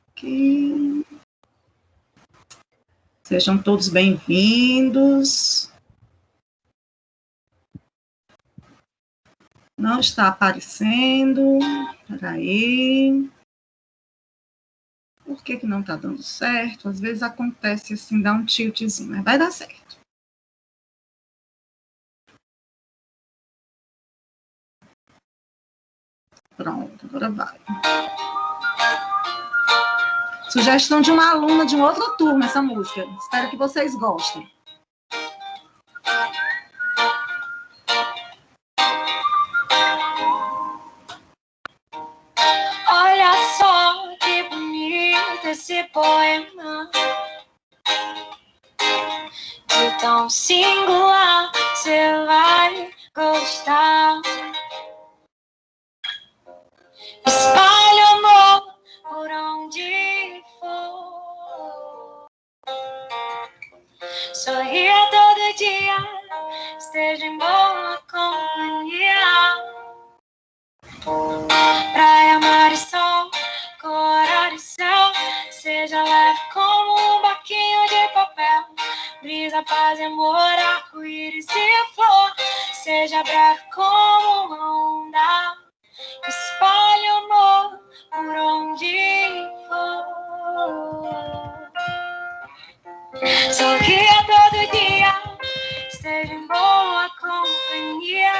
Aqui. Sejam todos bem-vindos. Não está aparecendo. Espera aí. Por que não está dando certo? Às vezes acontece assim, dá um tiltzinho, mas vai dar certo. Pronto, agora vai. Sugestão de uma aluna de uma outra turma, essa música. Espero que vocês gostem. Olha só que bonito esse poema, de tão singular, você vai gostar. Espalhe amor por onde for, sorria todo dia, esteja em boa companhia. Praia, mar e sol, corar e céu, seja leve como um barquinho de papel. Brisa, paz, amor, arco-íris e flor, seja breve como uma onda. Espalhe amor por onde for, sorria todo dia, esteja em boa companhia.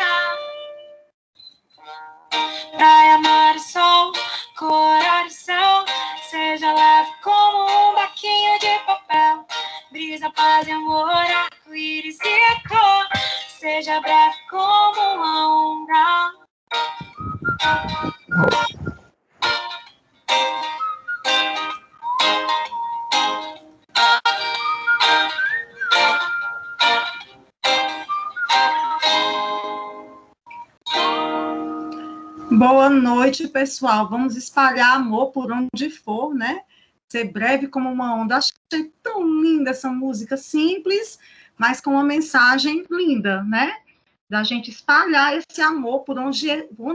Praia, mar e sol, corar e céu, seja leve como um barquinho de papel. Brisa, paz e amor, arco-íris e cor, seja breve como uma onda. Boa noite, pessoal. Vamos espalhar amor por onde for, né? Ser breve como uma onda. Achei tão linda essa música, simples, mas com uma mensagem linda, né? Da gente espalhar esse amor por onde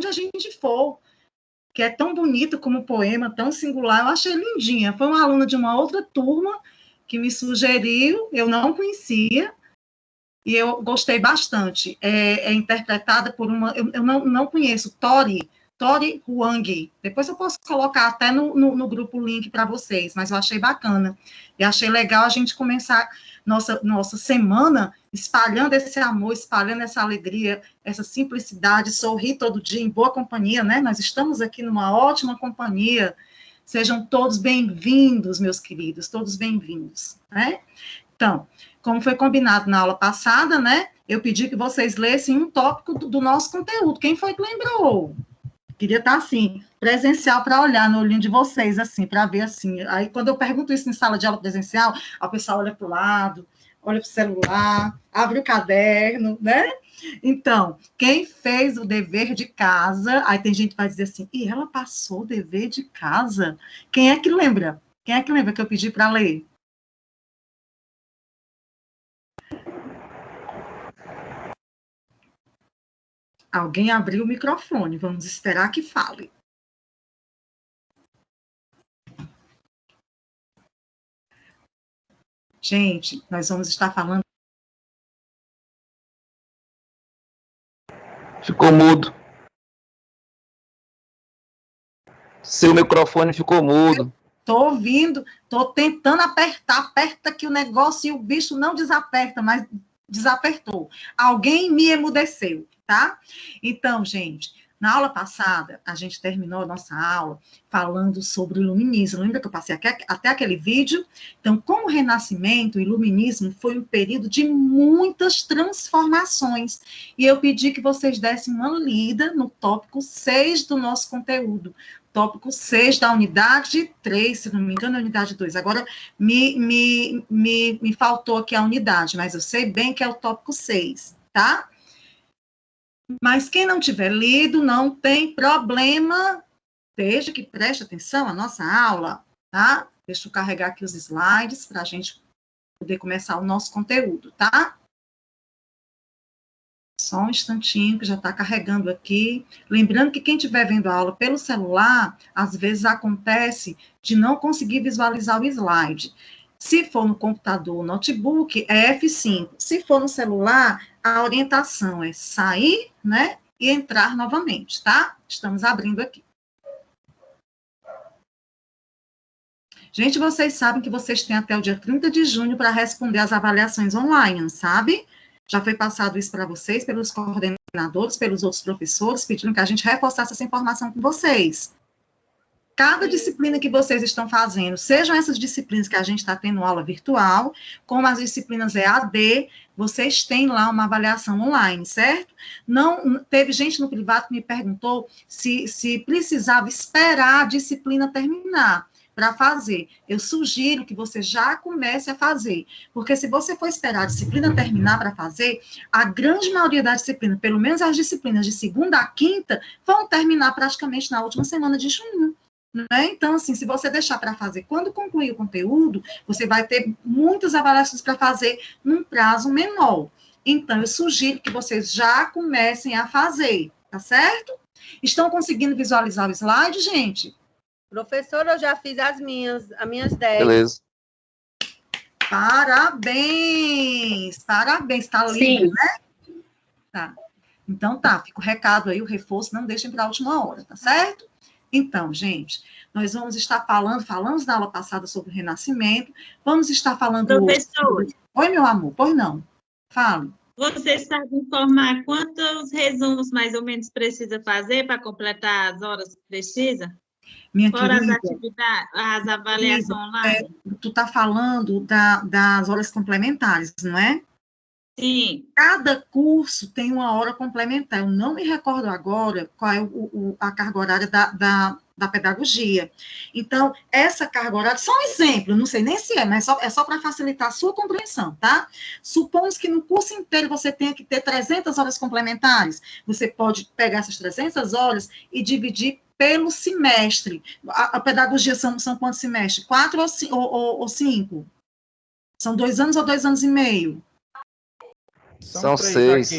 a gente for, que é tão bonito como um poema, tão singular. Eu achei lindinha. Foi uma aluna de uma outra turma que me sugeriu, eu não conhecia, e eu gostei bastante. É interpretada por uma... Eu não conheço, Tori Huang. Depois eu posso colocar até no grupo o link para vocês, mas eu achei bacana. E achei legal a gente começar nossa semana espalhando esse amor, espalhando essa alegria, essa simplicidade, sorrir todo dia em boa companhia, né? Nós estamos aqui numa ótima companhia. Sejam todos bem-vindos, meus queridos, todos bem-vindos, né? Então, como foi combinado na aula passada, né? Eu pedi que vocês lessem um tópico do nosso conteúdo. Quem foi que lembrou? Queria estar, assim, presencial para olhar no olhinho de vocês, assim, para ver, assim. Aí, quando eu pergunto isso em sala de aula presencial, a pessoa olha para o lado, olha para o celular, abre o caderno, né? Então, quem fez o dever de casa, aí tem gente que vai dizer assim, e ela passou o dever de casa? Quem é que lembra? Quem é que lembra que eu pedi para ler? Alguém abriu o microfone, vamos esperar que fale. Gente, nós vamos estar falando... Ficou mudo. Seu microfone ficou mudo. Estou ouvindo, estou tentando apertar, aperta que o negócio e o bicho não desaperta, mas desapertou. Alguém me emudeceu, tá? Então, gente, na aula passada, a gente terminou a nossa aula falando sobre o iluminismo. Lembra que eu passei até aquele vídeo? Então, com o Renascimento, o iluminismo foi um período de muitas transformações. E eu pedi que vocês dessem uma lida no tópico 6 do nosso conteúdo. Tópico 6 da unidade 3, se não me engano, é a unidade 2. Agora, me faltou aqui a unidade, mas eu sei bem que é o tópico 6, tá? Mas quem não tiver lido, não tem problema, desde que preste atenção à nossa aula, tá? Deixa eu carregar aqui os slides para a gente poder começar o nosso conteúdo, tá? Só um instantinho que já está carregando aqui. Lembrando que quem estiver vendo a aula pelo celular, às vezes acontece de não conseguir visualizar o slide. Se for no computador, notebook, é F5. Se for no celular, a orientação é sair, né, e entrar novamente, tá? Estamos abrindo aqui. Gente, vocês sabem que vocês têm até o dia 30 de junho para responder as avaliações online, sabe? Já foi passado isso para vocês, pelos coordenadores, pelos outros professores, pedindo que a gente reforçasse essa informação com vocês. Cada disciplina que vocês estão fazendo, sejam essas disciplinas que a gente está tendo aula virtual, como as disciplinas EAD, vocês têm lá uma avaliação online, certo? Não, teve gente no privado que me perguntou se precisava esperar a disciplina terminar para fazer. Eu sugiro que você já comece a fazer, porque se você for esperar a disciplina terminar para fazer, a grande maioria das disciplinas, pelo menos as disciplinas de segunda a quinta, vão terminar praticamente na última semana de junho. Né? Então, assim, se você deixar para fazer quando concluir o conteúdo, você vai ter muitas avaliações para fazer num prazo menor. Então, eu sugiro que vocês já comecem a fazer, tá certo? Estão conseguindo visualizar o slide, gente? Professora, eu já fiz as minhas 10. Beleza. Parabéns! Parabéns, tá lindo, né? Tá. Então, tá, fica o recado aí, o reforço, não deixem para a última hora, tá certo? Então, gente, nós vamos estar falamos na aula passada sobre o Renascimento, vamos estar falando Professor. hoje... Oi, meu amor, pois não, fale. Você sabe informar quantos resumos mais ou menos precisa fazer para completar as horas que precisa? Minha Fora querida, as atividades, as avaliações online? tu está falando das horas complementares, não é? Sim. Cada curso tem uma hora complementar. Eu não me recordo agora qual é a carga horária da pedagogia. Então, essa carga horária, só um exemplo, não sei nem se é, mas é só para facilitar a sua compreensão, tá? Supomos que no curso inteiro você tenha que ter 300 horas complementares. Você pode pegar essas 300 horas e dividir pelo semestre. A pedagogia são quantos semestres? 4 ou 5? São 2 anos ou 2 anos e meio? São 6.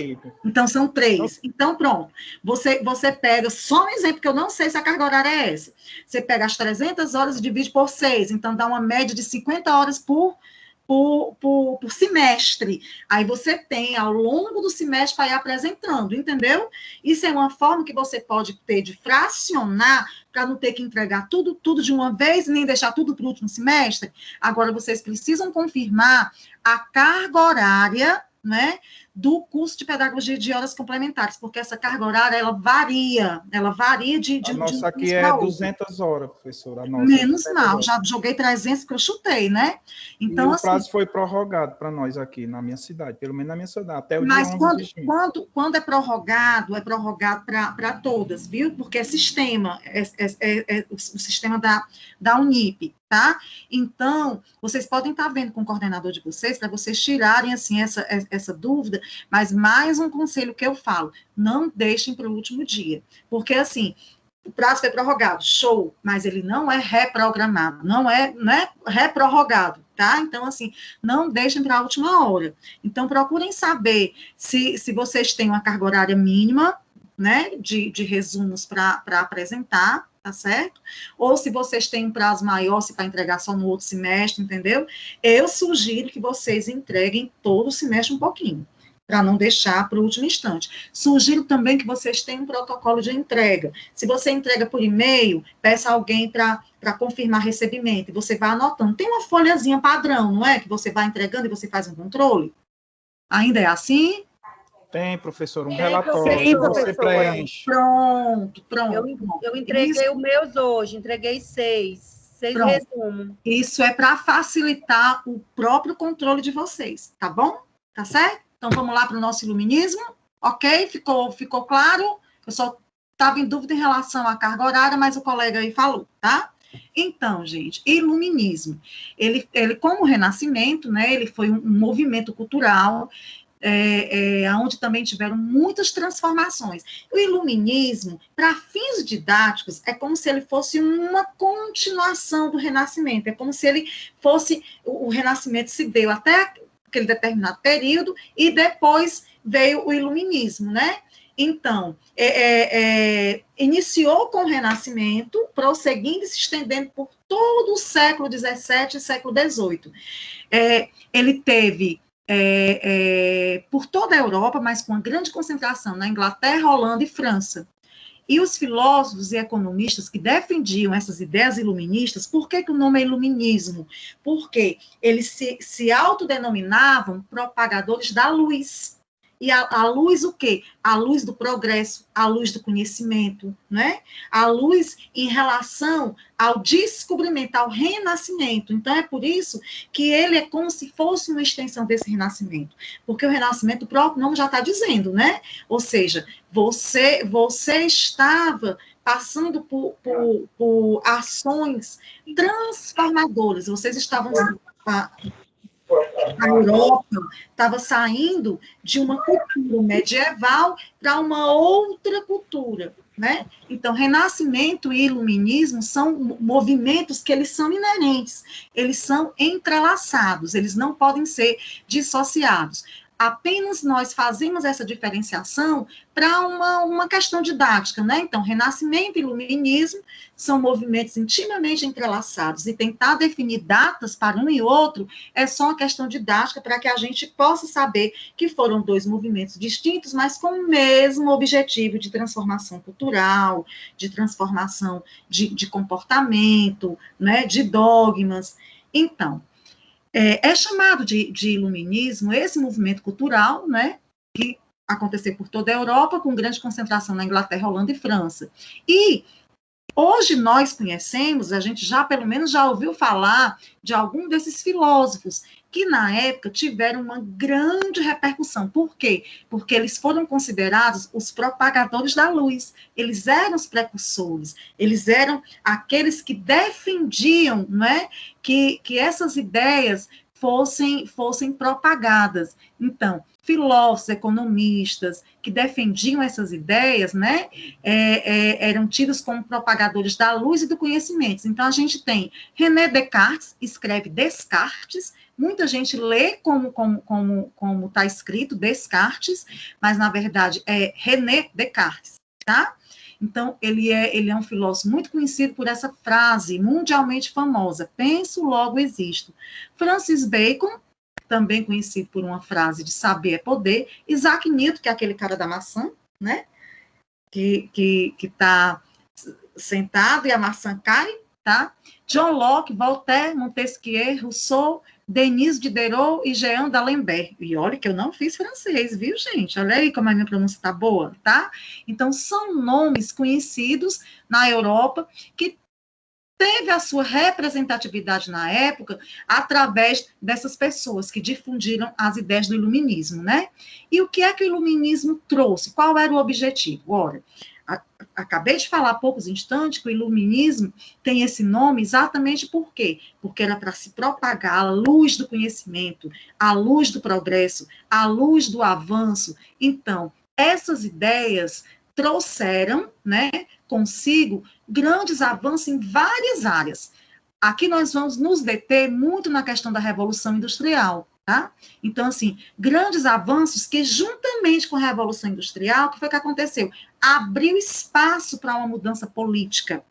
Então, são 3. Então, pronto. Você pega, só um exemplo, que eu não sei se a carga horária é essa. Você pega as 300 horas e divide por 6. Então, dá uma média de 50 horas por semestre. Aí você tem, ao longo do semestre, para ir apresentando, entendeu? Isso é uma forma que você pode ter de fracionar, para não ter que entregar tudo de uma vez, nem deixar tudo para o último semestre. Agora, vocês precisam confirmar a carga horária, né, do curso de pedagogia de horas complementares, porque essa carga horária, ela varia de a nossa aqui é 200 horas, professora. A nossa menos mal, já joguei 300 que eu chutei, né? Então, e o prazo foi prorrogado para nós aqui na minha cidade, pelo menos na minha cidade, até o dia 11 de junho. Quando é prorrogado para todas, viu? Porque é sistema, o sistema da Unip, tá? Então, vocês podem estar vendo com o coordenador de vocês, para vocês tirarem, assim, essa dúvida, mas mais um conselho que eu falo, não deixem para o último dia, porque, assim, o prazo foi prorrogado, show, mas ele não é reprogramado, não é reprorrogado, tá? Então, assim, não deixem para a última hora. Então, procurem saber se vocês têm uma carga horária mínima, né, de resumos para apresentar, tá certo? Ou se vocês têm um prazo maior, se para entregar só no outro semestre, entendeu? Eu sugiro que vocês entreguem todo o semestre um pouquinho, para não deixar para o último instante. Sugiro também que vocês tenham um protocolo de entrega. Se você entrega por e-mail, peça alguém para confirmar recebimento, e você vai anotando. Tem uma folhazinha padrão, não é? Que você vai entregando e você faz um controle? Ainda é assim? Tem, professor, um Tem, relatório que você preenche. Pronto. Eu entreguei os meus hoje, entreguei 6 resumos. Isso é para facilitar o próprio controle de vocês, tá bom? Tá certo? Então, vamos lá para o nosso iluminismo, ok? Ficou claro? Eu só estava em dúvida em relação à carga horária, mas o colega aí falou, tá? Então, gente, iluminismo, ele como o Renascimento, né, ele foi um movimento cultural, onde também tiveram muitas transformações. O iluminismo, para fins didáticos, é como se ele fosse uma continuação do Renascimento, é como se ele fosse, o Renascimento se deu até aquele determinado período, e depois veio o iluminismo, né? Então, iniciou com o Renascimento, prosseguindo e se estendendo por todo o século XVII e século XVIII. Ele teve por toda a Europa, mas com uma grande concentração na Inglaterra, Holanda e França. E os filósofos e economistas que defendiam essas ideias iluministas, por que o nome é iluminismo? Porque eles se autodenominavam propagadores da luz. E a luz o quê? A luz do progresso, a luz do conhecimento, né? A luz em relação ao descobrimento, ao renascimento. Então, é por isso que ele é como se fosse uma extensão desse renascimento. Porque o renascimento, o próprio nome já está dizendo, né? Ou seja, você estava passando por ações transformadoras, vocês estavam... A Europa estava saindo de uma cultura medieval para uma outra cultura, né? Então, Renascimento e Iluminismo são movimentos que eles são inerentes, eles são entrelaçados, eles não podem ser dissociados. Apenas nós fazemos essa diferenciação para uma questão didática, né? Então, Renascimento e Iluminismo são movimentos intimamente entrelaçados, e tentar definir datas para um e outro é só uma questão didática para que a gente possa saber que foram dois movimentos distintos, mas com o mesmo objetivo de transformação cultural, de transformação de comportamento, né? De dogmas. Então, é chamado de iluminismo esse movimento cultural, né, que aconteceu por toda a Europa, com grande concentração na Inglaterra, Holanda e França. E hoje nós conhecemos, a gente pelo menos já ouviu falar de algum desses filósofos que na época tiveram uma grande repercussão. Por quê? Porque eles foram considerados os propagadores da luz, eles eram os precursores, eles eram aqueles que defendiam, né, que essas ideias fossem propagadas. Então, filósofos, economistas que defendiam essas ideias, né, eram tidos como propagadores da luz e do conhecimento. Então, a gente tem René Descartes, escreve Descartes, muita gente lê como está escrito Descartes, mas, na verdade, é René Descartes, tá? Então, ele é um filósofo muito conhecido por essa frase mundialmente famosa, penso, logo existo. Francis Bacon, também conhecido por uma frase de saber é poder. Isaac Newton, que é aquele cara da maçã, né? Que está sentado e a maçã cai, tá? John Locke, Voltaire, Montesquieu, Rousseau, Denis Diderot e Jean d'Alembert. E olha que eu não fiz francês, viu, gente? Olha aí como a minha pronúncia está boa, tá? Então, são nomes conhecidos na Europa que teve a sua representatividade na época através dessas pessoas que difundiram as ideias do iluminismo, né? E o que é que o iluminismo trouxe? Qual era o objetivo? Ora, acabei de falar há poucos instantes que o iluminismo tem esse nome exatamente por quê? Porque era para se propagar a luz do conhecimento, a luz do progresso, a luz do avanço. Então, essas ideias trouxeram, né, consigo grandes avanços em várias áreas. Aqui nós vamos nos deter muito na questão da Revolução Industrial, tá? Então, assim, grandes avanços que, juntamente com a Revolução Industrial, o que foi que aconteceu? Abriu espaço para uma mudança política.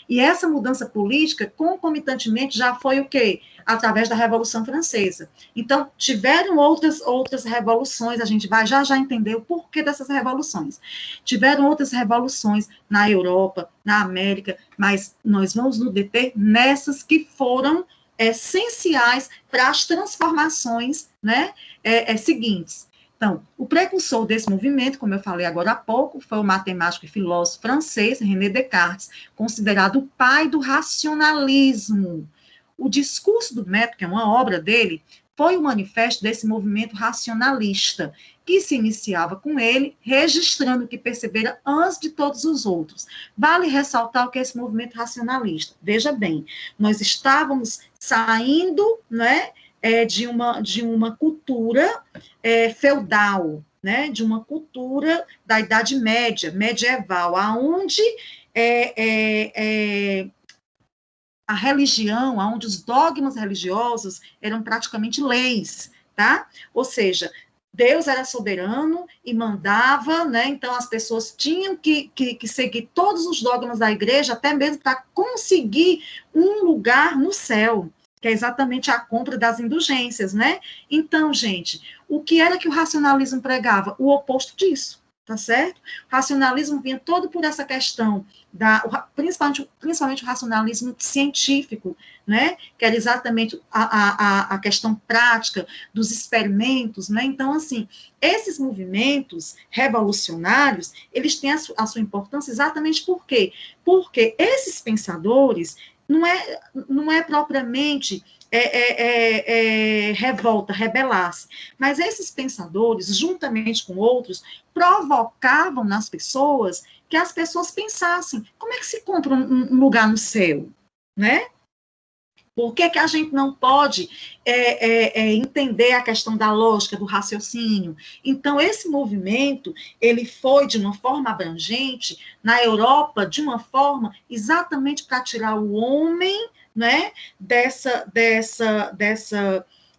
E essa mudança política, concomitantemente, já foi o quê? Através da Revolução Francesa. Então, tiveram outras revoluções, a gente vai já entender o porquê dessas revoluções. Tiveram outras revoluções na Europa, na América, mas nós vamos nos deter nessas que foram essenciais para as transformações, né, seguintes. Então, o precursor desse movimento, como eu falei agora há pouco, foi o matemático e filósofo francês, René Descartes, considerado o pai do racionalismo. O Discurso do Método, que é uma obra dele, foi o manifesto desse movimento racionalista, que se iniciava com ele, registrando o que percebera antes de todos os outros. Vale ressaltar o que é esse movimento racionalista. Veja bem, nós estávamos saindo, né, de uma cultura feudal, né, de uma cultura da Idade Média, medieval, aonde a religião, onde os dogmas religiosos eram praticamente leis, tá? Ou seja, Deus era soberano e mandava, né? Então as pessoas tinham que seguir todos os dogmas da igreja, até mesmo para conseguir um lugar no céu, que é exatamente a compra das indulgências, né? Então, gente, o que era que o racionalismo pregava? O oposto disso, tá certo? O racionalismo vinha todo por essa questão, principalmente o racionalismo científico, né? Que era exatamente a questão prática dos experimentos, né? Então, assim, esses movimentos revolucionários, eles têm a sua importância exatamente por quê? Porque esses pensadores não é propriamente revolta, rebelar-se, mas esses pensadores, juntamente com outros, provocavam nas pessoas que as pessoas pensassem, como é que se compra um lugar no céu, né? Por que a gente não pode entender a questão da lógica, do raciocínio? Então, esse movimento, ele foi de uma forma abrangente, na Europa, de uma forma exatamente para tirar o homem, né, dessa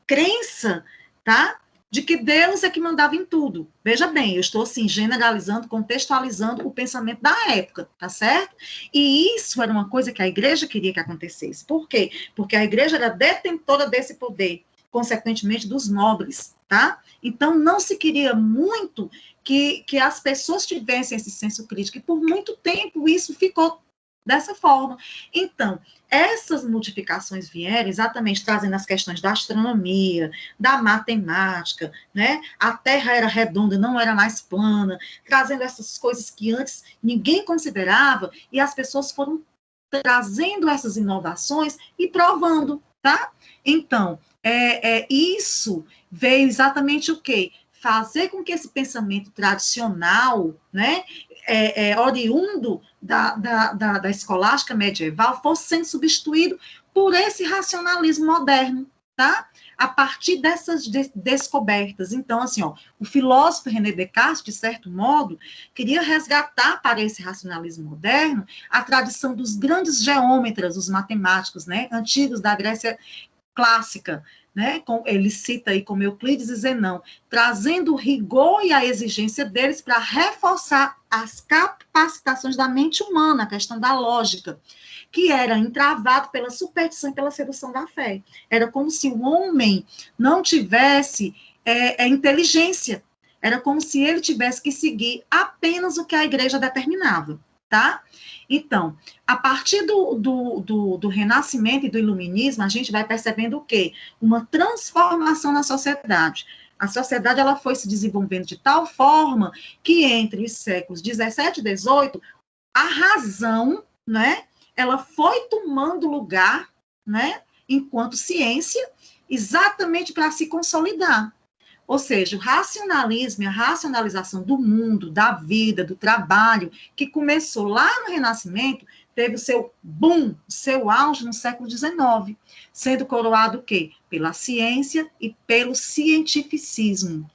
crença, tá? De que Deus é que mandava em tudo. Veja bem, eu estou, assim, generalizando, contextualizando o pensamento da época, tá certo? E isso era uma coisa que a igreja queria que acontecesse. Por quê? Porque a igreja era detentora desse poder, consequentemente dos nobres, tá? Então, não se queria muito que as pessoas tivessem esse senso crítico, e por muito tempo isso ficou dessa forma. Então, essas modificações vieram exatamente trazendo as questões da astronomia, da matemática, né? A Terra era redonda, não era mais plana, trazendo essas coisas que antes ninguém considerava, e as pessoas foram trazendo essas inovações e provando, tá? Então, isso veio exatamente o quê? Fazer com que esse pensamento tradicional, né, oriundo da escolástica medieval, fosse sendo substituído por esse racionalismo moderno, tá? A partir dessas descobertas. Então, assim, ó, o filósofo René Descartes, de certo modo, queria resgatar para esse racionalismo moderno a tradição dos grandes geômetras, os matemáticos, né, antigos da Grécia clássica, né? Ele cita aí como Euclides e Zenão, trazendo o rigor e a exigência deles para reforçar as capacitações da mente humana, a questão da lógica, que era entravado pela superstição e pela sedução da fé. Era como se o homem não tivesse inteligência, era como se ele tivesse que seguir apenas o que a igreja determinava, tá? Então, a partir do Renascimento e do Iluminismo, a gente vai percebendo o quê? Uma transformação na sociedade. A sociedade ela foi se desenvolvendo de tal forma que entre os séculos 17 e 18, a razão, né, ela foi tomando lugar, né, enquanto ciência, exatamente para se consolidar. Ou seja, o racionalismo e a racionalização do mundo, da vida, do trabalho, que começou lá no Renascimento, teve o seu boom, o seu auge no século XIX, sendo coroado o quê? Pela ciência e pelo cientificismo.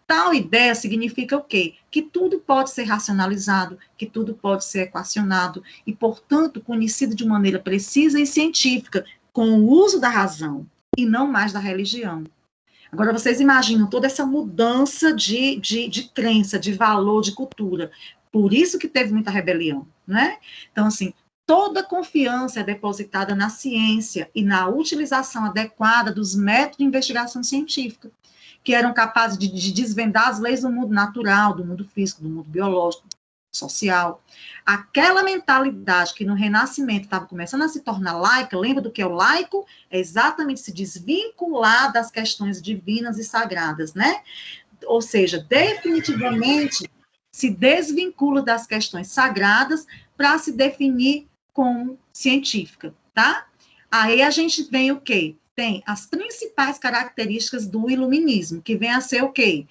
Tal ideia significa o quê? Que tudo pode ser racionalizado, que tudo pode ser equacionado e, portanto, conhecido de maneira precisa e científica, com o uso da razão e não mais da religião. Agora, vocês imaginam toda essa mudança de crença, de valor, de cultura. Por isso que teve muita rebelião, né? Então, assim, toda confiança é depositada na ciência e na utilização adequada dos métodos de investigação científica, que eram capazes de desvendar as leis do mundo natural, do mundo físico, do mundo biológico, social. Aquela mentalidade que no Renascimento estava começando a se tornar laica, lembra do que é o laico? É exatamente se desvincular das questões divinas e sagradas, né? Ou seja, definitivamente se desvincula das questões sagradas para se definir como científica, tá? Aí a gente tem o quê? Tem as principais características do iluminismo, que vem a ser o quê?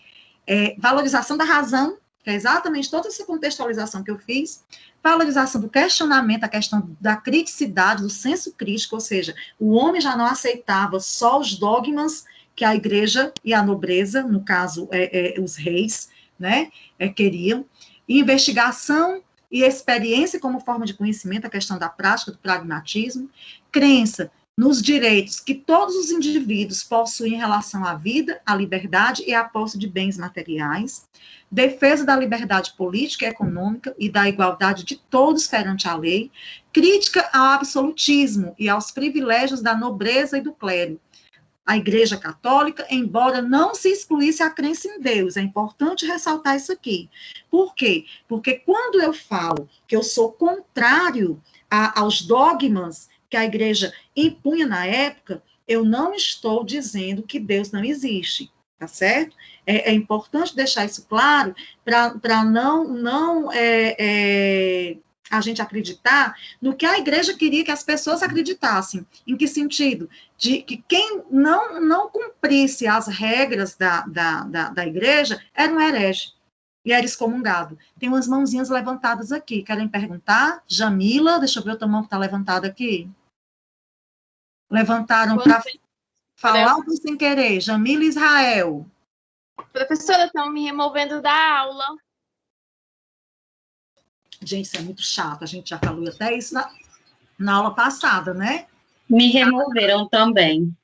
Valorização da razão, que é exatamente toda essa contextualização que eu fiz, valorização do questionamento, a questão da criticidade, do senso crítico, ou seja, o homem já não aceitava só os dogmas que a igreja e a nobreza, no caso, os reis, né, queriam, investigação e experiência como forma de conhecimento, a questão da prática, do pragmatismo, crença nos direitos que todos os indivíduos possuem em relação à vida, à liberdade e à posse de bens materiais, defesa da liberdade política e econômica e da igualdade de todos perante a lei, crítica ao absolutismo e aos privilégios da nobreza e do clero. A Igreja Católica, embora não se excluísse a crença em Deus, é importante ressaltar isso aqui. Por quê? Porque quando eu falo que eu sou contrário aos dogmas que a Igreja impunha na época, eu não estou dizendo que Deus não existe, tá certo? É importante deixar isso claro para não a gente acreditar no que a Igreja queria que as pessoas acreditassem. Em que sentido? De que quem não cumprisse as regras da Igreja era um herege e era excomungado. Tem umas mãozinhas levantadas aqui. Querem perguntar? Jamila, deixa eu ver outra mão que está levantada aqui. Levantaram para falar ou sem querer? Jamila Israel. Professora, estão me removendo da aula. Gente, isso é muito chato. A gente já falou até isso na aula passada, né? Me removeram também.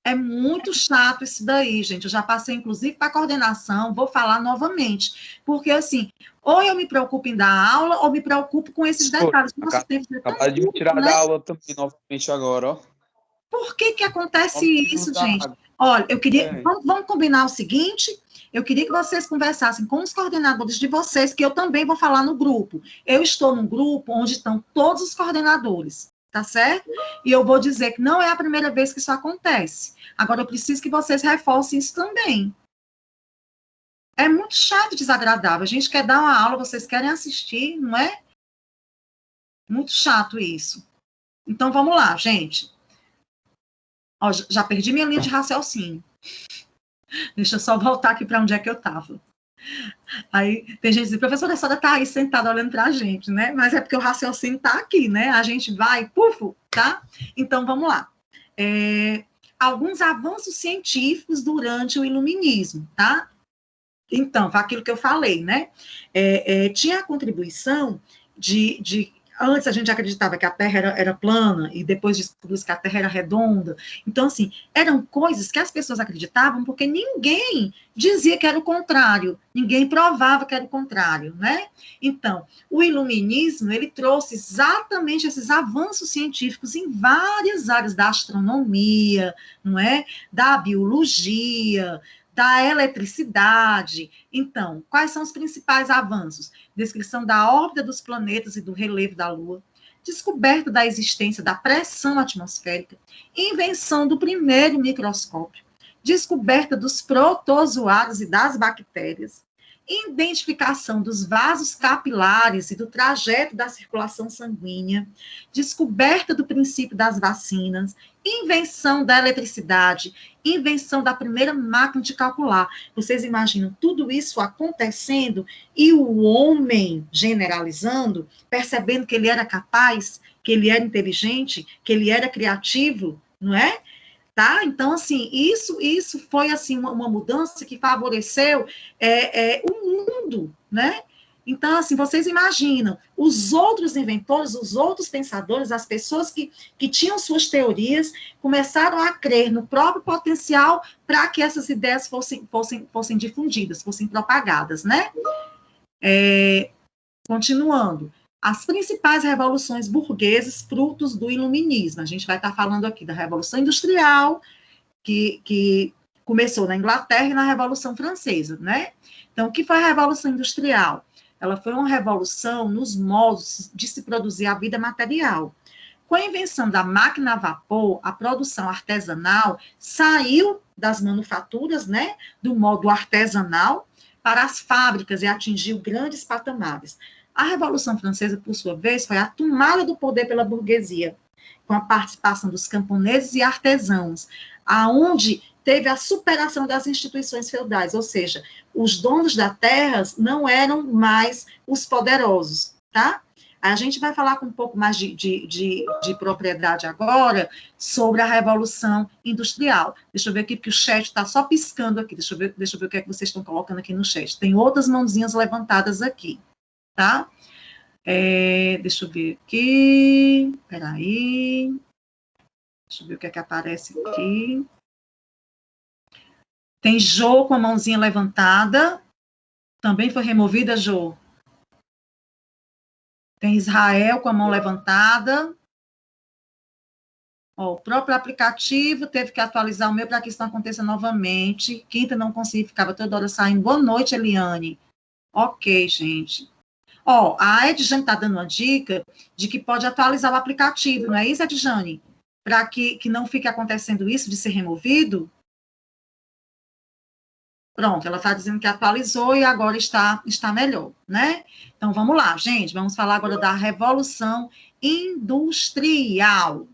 É muito chato isso daí, gente. Eu já passei, inclusive, para a coordenação, vou falar novamente. Porque, assim, ou eu me preocupo em dar aula, ou me preocupo com esses detalhes. Acabaram de me tirar da aula também, novamente agora, ó. Por que acontece isso, gente? Olha, eu queria... Vamos combinar o seguinte... Eu queria que vocês conversassem com os coordenadores de vocês, que eu também vou falar no grupo. Eu estou num grupo onde estão todos os coordenadores, tá certo? E eu vou dizer que não é a primeira vez que isso acontece. Agora, eu preciso que vocês reforcem isso também. É muito chato e desagradável. A gente quer dar uma aula, vocês querem assistir, não é? Muito chato isso. Então, vamos lá, gente. Ó, já perdi minha linha de raciocínio. Deixa eu só voltar aqui para onde é que eu estava. Aí tem gente que diz, professora, a senhora está aí sentada olhando para a gente, né? Mas é porque o raciocínio está aqui, né? A gente vai, pufo, tá? Então, vamos lá. Alguns avanços científicos durante o iluminismo, tá? Então, foi aquilo que eu falei, né? Tinha a contribuição de antes a gente acreditava que a Terra era plana, e depois descobriu que a Terra era redonda. Então, assim, eram coisas que as pessoas acreditavam porque ninguém dizia que era o contrário, ninguém provava que era o contrário, né? Então, o iluminismo, ele trouxe exatamente esses avanços científicos em várias áreas da astronomia, não é? Da biologia, da eletricidade. Então, quais são os principais avanços? Descrição da órbita dos planetas e do relevo da Lua, descoberta da existência da pressão atmosférica, invenção do primeiro microscópio, descoberta dos protozoários e das bactérias, identificação dos vasos capilares e do trajeto da circulação sanguínea, descoberta do princípio das vacinas, invenção da eletricidade, invenção da primeira máquina de calcular. Vocês imaginam tudo isso acontecendo e o homem generalizando, percebendo que ele era capaz, que ele era inteligente, que ele era criativo, não é? Tá? Então, assim, isso foi, assim, uma mudança que favoreceu o mundo, né? Então, assim, vocês imaginam, os outros inventores, os outros pensadores, as pessoas que tinham suas teorias, começaram a crer no próprio potencial para que essas ideias fossem difundidas, fossem propagadas, né? Continuando. As principais revoluções burguesas, frutos do iluminismo. A gente vai estar falando aqui da Revolução Industrial, que começou na Inglaterra, e na Revolução Francesa, né? Então, o que foi a Revolução Industrial? Ela foi uma revolução nos modos de se produzir a vida material. Com a invenção da máquina a vapor, a produção artesanal saiu das manufaturas, né, do modo artesanal, para as fábricas e atingiu grandes patamares. A Revolução Francesa, por sua vez, foi a tomada do poder pela burguesia, com a participação dos camponeses e artesãos, aonde teve a superação das instituições feudais, ou seja, os donos da terra não eram mais os poderosos, tá? A gente vai falar com um pouco mais de propriedade agora sobre a Revolução Industrial. Deixa eu ver aqui, porque o chat está só piscando aqui. Deixa eu ver o que é que vocês estão colocando aqui no chat. Tem outras mãozinhas levantadas aqui, tá? Deixa eu ver aqui. Espera aí. Deixa eu ver o que é que aparece aqui. Tem Jô com a mãozinha levantada. Também foi removida, Jô. Tem Israel com a mão levantada. Ó, o próprio aplicativo teve que atualizar o meu para que isso não aconteça novamente. Quinta não consegui, ficava toda hora saindo. Boa noite, Eliane. Ok, gente. Ó, a Edjane está dando uma dica de que pode atualizar o aplicativo, não é isso, Edjane? Para que não fique acontecendo isso de ser removido. Pronto, ela está dizendo que atualizou e agora está melhor, né? Então, vamos lá, gente. Vamos falar agora da Revolução Industrial.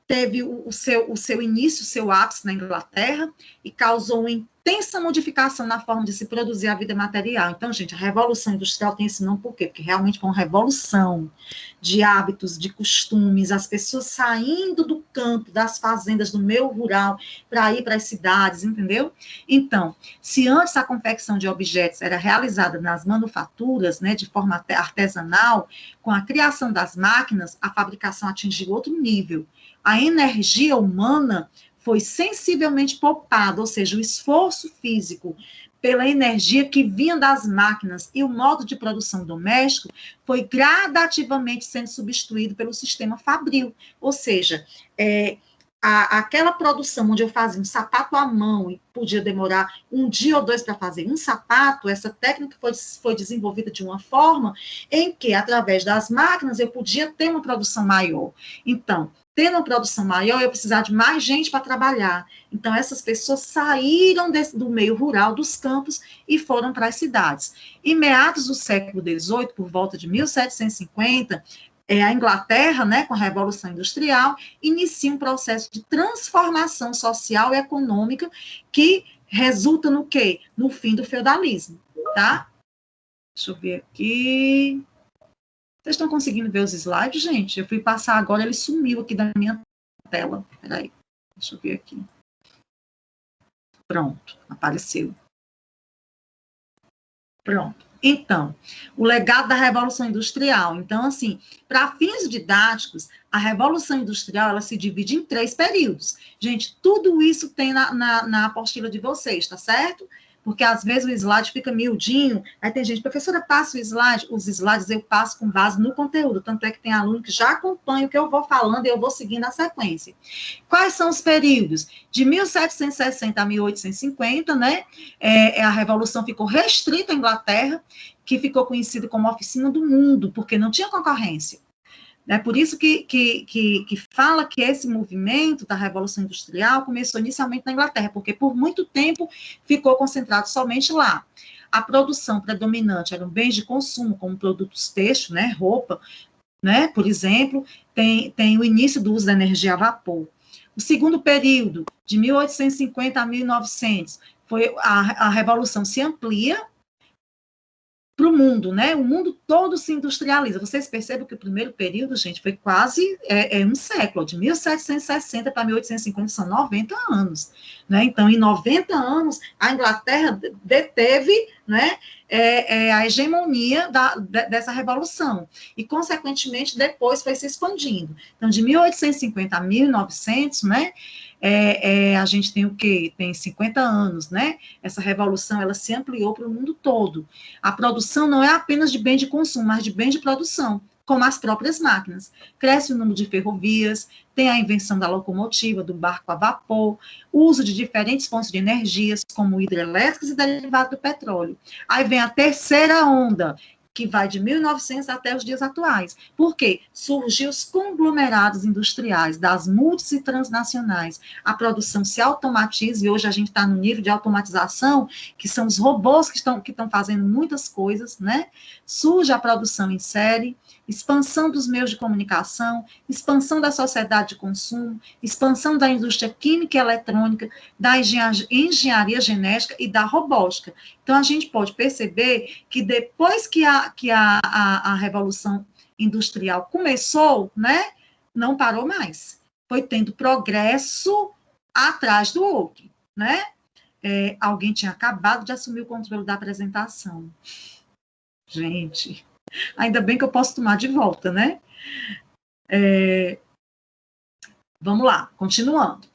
Teve o seu início, o seu ápice na Inglaterra e causou uma intensa modificação na forma de se produzir a vida material. Então, gente, a Revolução Industrial tem esse nome por quê? Porque realmente foi uma revolução de hábitos, de costumes, as pessoas saindo do campo, das fazendas, do meio rural, para ir para as cidades, entendeu? Então, se antes a confecção de objetos era realizada nas manufaturas, né, de forma artesanal, com a criação das máquinas, a fabricação atingiu outro nível. A energia humana foi sensivelmente poupada, ou seja, o esforço físico pela energia que vinha das máquinas e o modo de produção doméstico foi gradativamente sendo substituído pelo sistema fabril, ou seja, aquela produção onde eu fazia um sapato à mão e podia demorar um dia ou dois para fazer um sapato, essa técnica foi desenvolvida de uma forma em que, através das máquinas, eu podia ter uma produção maior. Então, tendo uma produção maior, eu precisava de mais gente para trabalhar. Então, essas pessoas saíram do meio rural, dos campos, e foram para as cidades. Em meados do século XVIII, por volta de 1750, a Inglaterra, né, com a Revolução Industrial, inicia um processo de transformação social e econômica que resulta no quê? No fim do feudalismo, tá? Deixa eu ver aqui. Vocês estão conseguindo ver os slides, gente? Eu fui passar agora, ele sumiu aqui da minha tela. Peraí, deixa eu ver aqui. Pronto, apareceu. Pronto. Então, o legado da Revolução Industrial. Então, assim, para fins didáticos, a Revolução Industrial, ela se divide em 3 períodos. Gente, tudo isso tem na apostila de vocês, tá certo? Porque, às vezes, o slide fica miudinho, aí tem gente, professora, passa o slide. Os slides eu passo com base no conteúdo, tanto é que tem aluno que já acompanha o que eu vou falando e eu vou seguindo a sequência. Quais são os períodos? De 1760 a 1850, né? A Revolução ficou restrita à Inglaterra, que ficou conhecida como oficina do mundo, porque não tinha concorrência. É por isso que fala que esse movimento da Revolução Industrial começou inicialmente na Inglaterra, porque por muito tempo ficou concentrado somente lá. A produção predominante eram bens de consumo, como produtos têxteis, né, roupa, né, por exemplo, tem o início do uso da energia a vapor. O segundo período, de 1850 a 1900, foi a Revolução se amplia para o mundo, né? O mundo todo se industrializa. Vocês percebem que o primeiro período, gente, foi quase um século, de 1760 para 1850, são 90 anos, né? Então, em 90 anos, a Inglaterra deteve, né, a hegemonia dessa revolução, e, consequentemente, depois foi se expandindo. Então, de 1850 a 1900, né, a gente tem o quê? Tem 50 anos, né? Essa revolução, ela se ampliou para o mundo todo. A produção não é apenas de bem de consumo, mas de bem de produção, como as próprias máquinas. Cresce o número de ferrovias, tem a invenção da locomotiva, do barco a vapor, o uso de diferentes fontes de energias, como hidrelétricas e derivados do petróleo. Aí vem a terceira onda, que vai de 1900 até os dias atuais. Por quê? Surgiu os conglomerados industriais, das multis e transnacionais. A produção se automatiza, e hoje a gente está no nível de automatização, que são os robôs que estão fazendo muitas coisas, né? Surge a produção em série, expansão dos meios de comunicação, expansão da sociedade de consumo, expansão da indústria química e eletrônica, da engenharia genética e da robótica. Então, a gente pode perceber que depois que a Revolução Industrial começou, né, não parou mais. Foi tendo progresso atrás do outro, né? Alguém tinha acabado de assumir o controle da apresentação. Gente, ainda bem que eu posso tomar de volta, né? Vamos lá, continuando.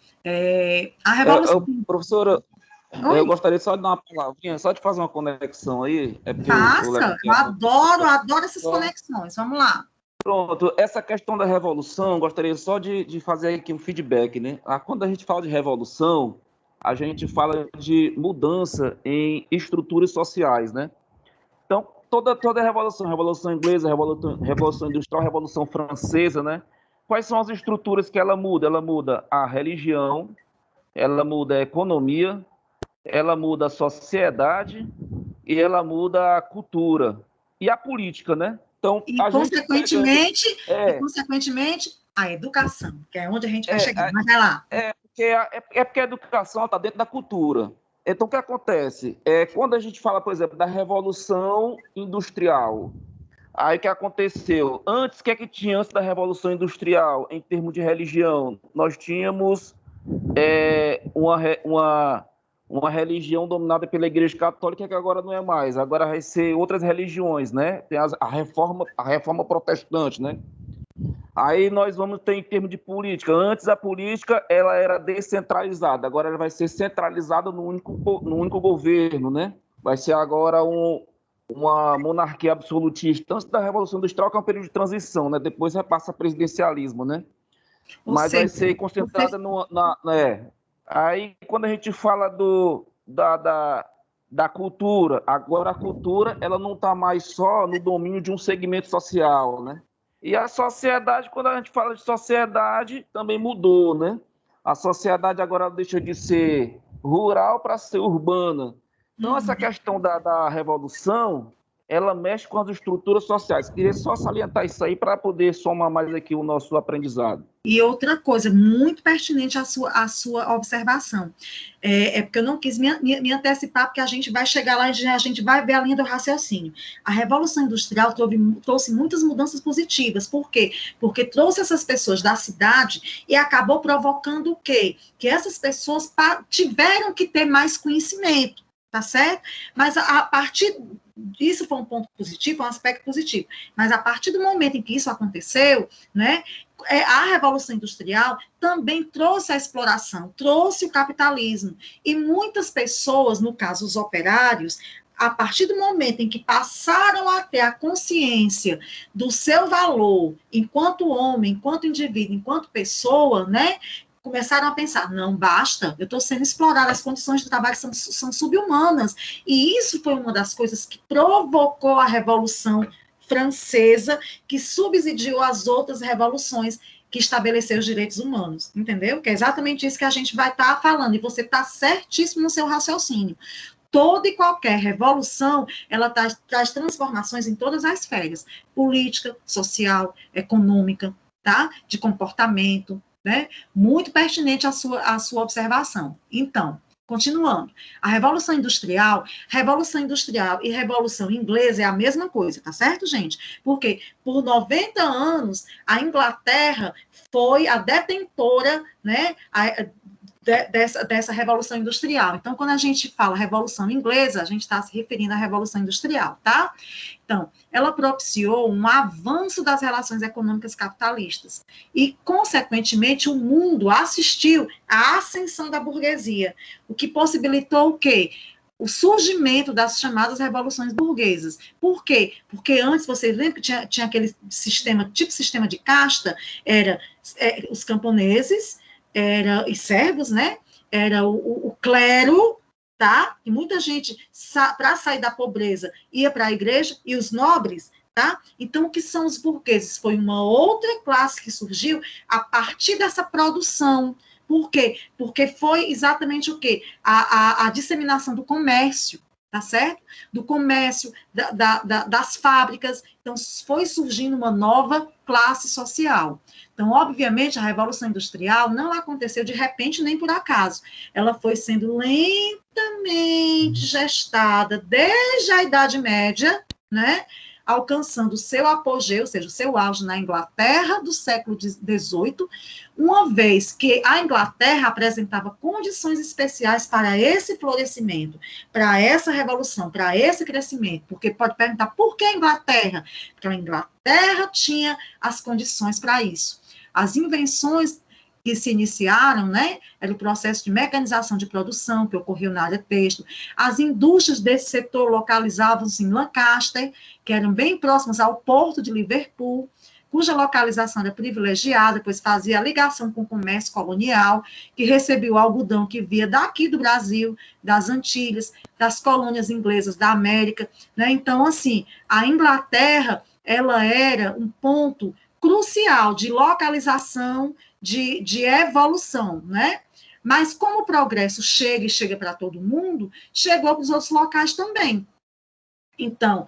A Revolução... Professora, Oi? eu gostaria só de dar uma palavrinha, só de fazer uma conexão aí. Faça, eu adoro essas conexões. Vamos lá. Pronto, essa questão da revolução, gostaria só de fazer aqui um feedback, né? Quando a gente fala de revolução, a gente fala de mudança em estruturas sociais, né? Então, toda revolução inglesa, revolução industrial, revolução francesa, né? Quais são as estruturas que ela muda? Ela muda a religião, ela muda a economia, ela muda a sociedade e ela muda a cultura e a política, né? Então, consequentemente, a educação, que é onde a gente vai chegar. Mas vai lá. Porque a educação está dentro da cultura. Então, o que acontece? Quando a gente fala, por exemplo, da Revolução Industrial, aí o que aconteceu? Antes, o que é que tinha antes da Revolução Industrial, em termos de religião? Nós tínhamos uma religião dominada pela Igreja Católica, que agora não é mais. Agora vai ser outras religiões, né? Tem a reforma protestante, né? Aí nós vamos ter em termos de política. Antes a política ela era descentralizada, agora ela vai ser centralizada no único governo, né? Vai ser agora uma monarquia absolutista. Antes da Revolução Industrial, que é um período de transição, né? Depois repassa a presidencialismo, né? Mas vai ser concentrada Aí, quando a gente fala da cultura, agora a cultura ela não está mais só no domínio de um segmento social, né? E a sociedade, quando a gente fala de sociedade, também mudou, né? A sociedade agora deixa de ser rural para ser urbana. Então, essa questão da revolução, ela mexe com as estruturas sociais. Queria só salientar isso aí para poder somar mais aqui o nosso aprendizado. E outra coisa muito pertinente à sua observação, porque eu não quis me antecipar, porque a gente vai chegar lá e a gente vai ver a linha do raciocínio. A Revolução Industrial trouxe muitas mudanças positivas. Por quê? Porque trouxe essas pessoas da cidade e acabou provocando o quê? Que essas pessoas tiveram que ter mais conhecimento, tá certo? Mas a partir disso foi um ponto positivo, um aspecto positivo. Mas a partir do momento em que isso aconteceu, né, a Revolução Industrial também trouxe a exploração, trouxe o capitalismo. E muitas pessoas, no caso os operários, a partir do momento em que passaram a ter a consciência do seu valor enquanto homem, enquanto indivíduo, enquanto pessoa, né, começaram a pensar, não basta, eu estou sendo explorada, as condições de trabalho são subhumanas. E isso foi uma das coisas que provocou a Revolução Francesa, que subsidiou as outras revoluções que estabeleceu os direitos humanos, entendeu? Que é exatamente isso que a gente vai estar falando, e você está certíssimo no seu raciocínio. Toda e qualquer revolução, ela traz transformações em todas as esferas, política, social, econômica, tá? De comportamento, né? Muito pertinente a sua observação. Então, continuando, a Revolução Industrial e Revolução Inglesa é a mesma coisa, tá certo, gente? Porque por 90 anos, a Inglaterra foi a detentora, né, dessa Revolução Industrial. Então, quando a gente fala Revolução Inglesa, a gente está se referindo à Revolução Industrial, tá? Então, ela propiciou um avanço das relações econômicas capitalistas e, consequentemente, o mundo assistiu à ascensão da burguesia, o que possibilitou o quê? O surgimento das chamadas revoluções burguesas. Por quê? Porque antes, vocês lembram que tinha aquele sistema, tipo sistema de casta, os camponeses, os servos, né? Era o clero, tá? E muita gente, para sair da pobreza, ia para a igreja, e os nobres, tá? Então, o que são os burgueses? Foi uma outra classe que surgiu a partir dessa produção. Por quê? Porque foi exatamente o quê? A disseminação do comércio, tá certo? Do comércio, das fábricas. Então, foi surgindo uma nova classe social. Então, obviamente, a Revolução Industrial não aconteceu de repente nem por acaso. Ela foi sendo lentamente gestada desde a Idade Média, né? Alcançando o seu apogeu, ou seja, o seu auge na Inglaterra do século XVIII, uma vez que a Inglaterra apresentava condições especiais para esse florescimento, para essa revolução, para esse crescimento. Porque pode perguntar, por que a Inglaterra? Porque a Inglaterra tinha as condições para isso. As invenções que se iniciaram, né, era o processo de mecanização de produção que ocorreu na área têxtil. As indústrias desse setor localizavam-se em Lancaster, que eram bem próximas ao porto de Liverpool, cuja localização era privilegiada, pois fazia ligação com o comércio colonial, que recebia o algodão que via daqui do Brasil, das Antilhas, das colônias inglesas da América, né? Então, assim, a Inglaterra, ela era um ponto crucial de localização, de evolução, né? Mas como o progresso chega e chega para todo mundo, chegou para os outros locais também. Então,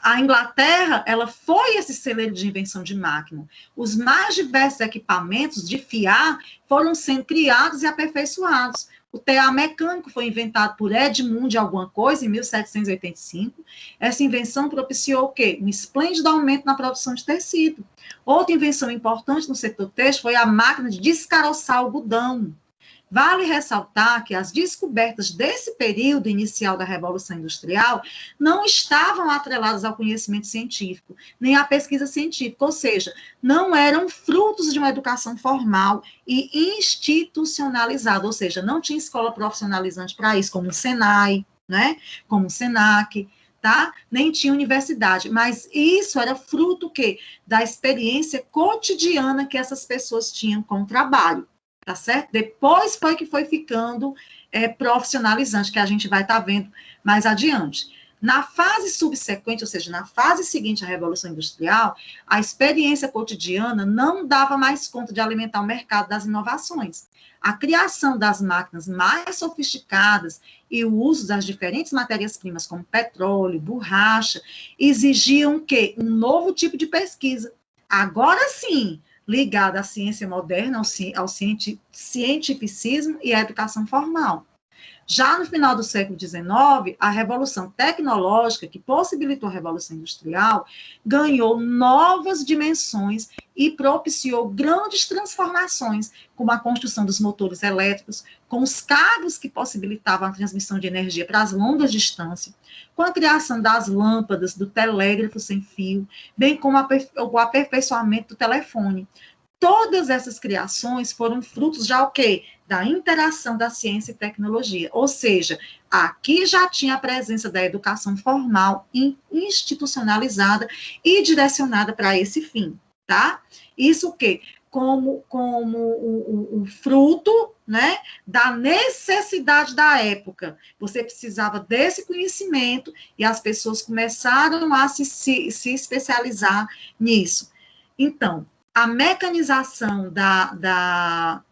a Inglaterra, ela foi esse celeiro de invenção de máquina. Os mais diversos equipamentos de fiar foram sendo criados e aperfeiçoados. O tear mecânico foi inventado por Edmund alguma coisa, em 1785. Essa invenção propiciou o quê? Um esplêndido aumento na produção de tecido. Outra invenção importante no setor têxtil foi a máquina de descaroçar algodão. Vale ressaltar que as descobertas desse período inicial da Revolução Industrial não estavam atreladas ao conhecimento científico, nem à pesquisa científica, ou seja, não eram frutos de uma educação formal e institucionalizada, ou seja, não tinha escola profissionalizante para isso, como o Senai, né? Como o Senac, tá? Nem tinha universidade, mas isso era fruto o quê? Da experiência cotidiana que essas pessoas tinham com o trabalho. Tá certo? Depois foi que foi ficando profissionalizante, que a gente vai estar vendo mais adiante. Na fase subsequente, ou seja, na fase seguinte à Revolução Industrial, a experiência cotidiana não dava mais conta de alimentar o mercado das inovações. A criação das máquinas mais sofisticadas e o uso das diferentes matérias-primas, como petróleo, borracha, exigiam o quê? Um novo tipo de pesquisa. Agora sim, ligada à ciência moderna, ao cientificismo e à educação formal. Já no final do século XIX, a revolução tecnológica, que possibilitou a Revolução Industrial, ganhou novas dimensões e propiciou grandes transformações, como a construção dos motores elétricos, com os cabos que possibilitavam a transmissão de energia para as longas distâncias, com a criação das lâmpadas, do telégrafo sem fio, bem como o aperfeiçoamento do telefone. Todas essas criações foram frutos já o quê? Da interação da ciência e tecnologia. Ou seja, aqui já tinha a presença da educação formal institucionalizada e direcionada para esse fim, tá? Isso o quê? Como o fruto, né, da necessidade da época. Você precisava desse conhecimento e as pessoas começaram a se especializar nisso. Então, a mecanização da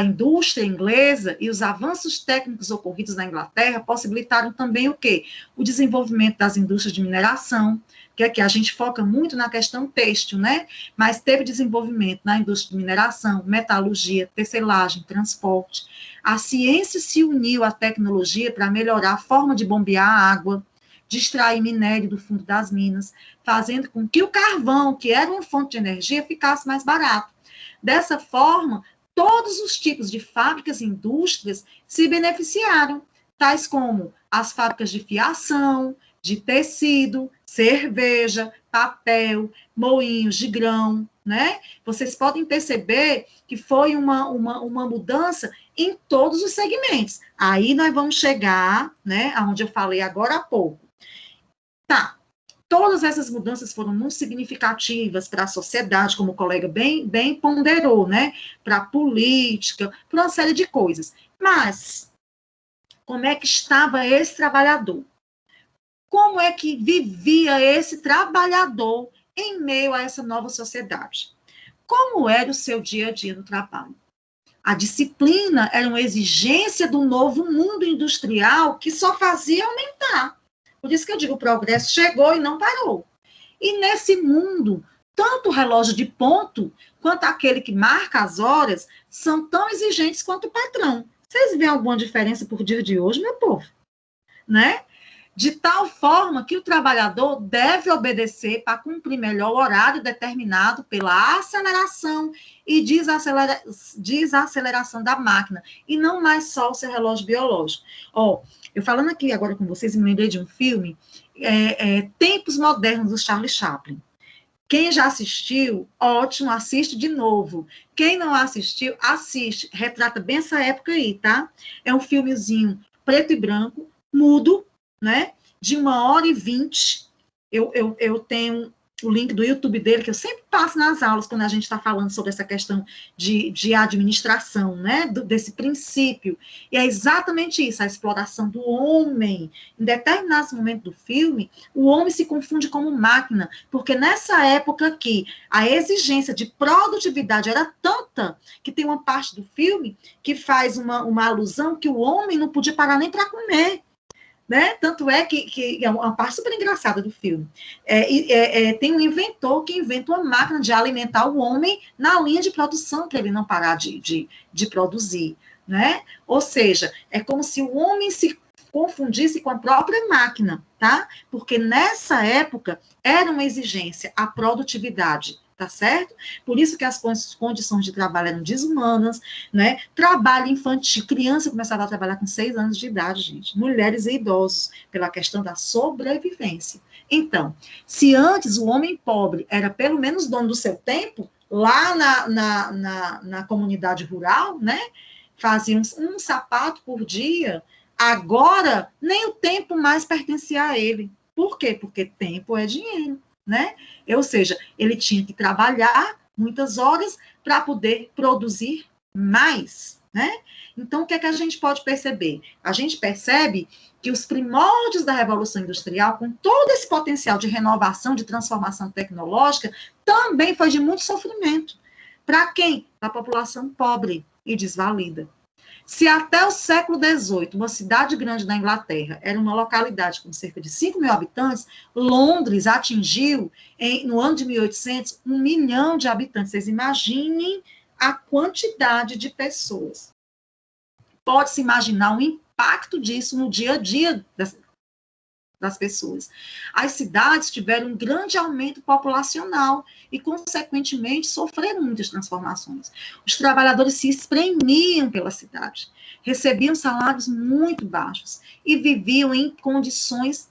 indústria inglesa e os avanços técnicos ocorridos na Inglaterra possibilitaram também o quê? O desenvolvimento das indústrias de mineração, que aqui a gente foca muito na questão têxtil, né? Mas teve desenvolvimento na indústria de mineração, metalurgia, tecelagem, transporte. A ciência se uniu à tecnologia para melhorar a forma de bombear a água, de extrair minério do fundo das minas, fazendo com que o carvão, que era uma fonte de energia, ficasse mais barato. Dessa forma, todos os tipos de fábricas e indústrias se beneficiaram, tais como as fábricas de fiação, de tecido, cerveja, papel, moinhos de grão, né? Vocês podem perceber que foi uma mudança em todos os segmentos. Aí nós vamos chegar, né, aonde eu falei agora há pouco. Tá, todas essas mudanças foram muito significativas para a sociedade, como o colega bem ponderou, né? Para a política, para uma série de coisas. Mas, como é que estava esse trabalhador? Como é que vivia esse trabalhador em meio a essa nova sociedade? Como era o seu dia a dia no trabalho? A disciplina era uma exigência do novo mundo industrial que só fazia aumentar. Por isso que eu digo, o progresso chegou e não parou. E nesse mundo, tanto o relógio de ponto, quanto aquele que marca as horas, são tão exigentes quanto o patrão. Vocês veem alguma diferença por dia de hoje, meu povo? Né? De tal forma que o trabalhador deve obedecer para cumprir melhor o horário determinado pela aceleração e desaceleração da máquina, e não mais só o seu relógio biológico. Eu falando aqui agora com vocês, me lembrei de um filme, Tempos Modernos, do Charlie Chaplin. Quem já assistiu, ótimo, assiste de novo. Quem não assistiu, assiste. Retrata bem essa época aí, tá? É um filmezinho preto e branco, mudo, né? De 1h20. Eu tenho o link do YouTube dele, que eu sempre passo nas aulas, quando a gente está falando sobre essa questão de administração, né? Desse princípio. E é exatamente isso, a exploração do homem. Em determinados momentos do filme, o homem se confunde como máquina, porque nessa época aqui, a exigência de produtividade era tanta, que tem uma parte do filme que faz uma alusão que o homem não podia parar nem para comer. Né? Tanto é que é uma parte super engraçada do filme. Tem um inventor que inventa uma máquina de alimentar o homem na linha de produção, para ele não parar de produzir. Né? Ou seja, é como se o homem se confundisse com a própria máquina, tá? Porque nessa época era uma exigência a produtividade. Tá certo? Por isso que as condições de trabalho eram desumanas, né? Trabalho infantil, criança começava a trabalhar com 6 anos de idade, gente. Mulheres e idosos, pela questão da sobrevivência. Então, se antes o homem pobre era pelo menos dono do seu tempo, lá na comunidade rural, né? Fazia um sapato por dia, agora nem o tempo mais pertencia a ele. Por quê? Porque tempo é dinheiro. Né? Ou seja, ele tinha que trabalhar muitas horas para poder produzir mais, né? Então, o que é que a gente pode perceber? A gente percebe que os primórdios da Revolução Industrial, com todo esse potencial de renovação, de transformação tecnológica, também foi de muito sofrimento. Para quem? Para a população pobre e desvalida. Se até o século XVIII, uma cidade grande da Inglaterra era uma localidade com cerca de 5 mil habitantes, Londres atingiu, no ano de 1800, 1 milhão de habitantes. Vocês imaginem a quantidade de pessoas. Pode-se imaginar o impacto disso no dia a dia das pessoas. As cidades tiveram um grande aumento populacional e, consequentemente, sofreram muitas transformações. Os trabalhadores se espremiam pela cidade, recebiam salários muito baixos e viviam em condições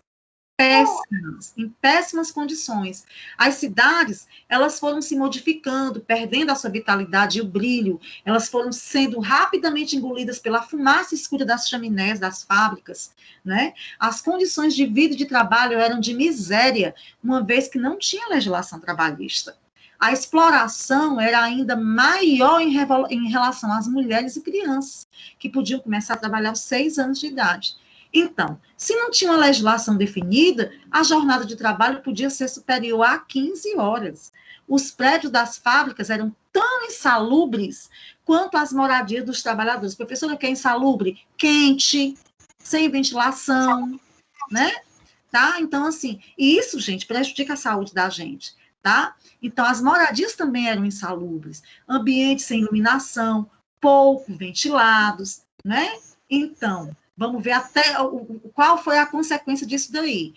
péssimas, em péssimas condições. As cidades, elas foram se modificando, perdendo a sua vitalidade e o brilho, elas foram sendo rapidamente engolidas pela fumaça escura das chaminés das fábricas, né? As condições de vida e de trabalho eram de miséria, uma vez que não tinha legislação trabalhista. A exploração era ainda maior em relação às mulheres e crianças, que podiam começar a trabalhar aos 6 anos de idade. Então, se não tinha uma legislação definida, a jornada de trabalho podia ser superior a 15 horas. Os prédios das fábricas eram tão insalubres quanto as moradias dos trabalhadores. Professora, o que é insalubre? Quente, sem ventilação, né? Tá? Então, assim, e isso, gente, prejudica a saúde da gente, tá? Então, as moradias também eram insalubres. Ambientes sem iluminação, pouco ventilados, né? Então, vamos ver até qual foi a consequência disso daí.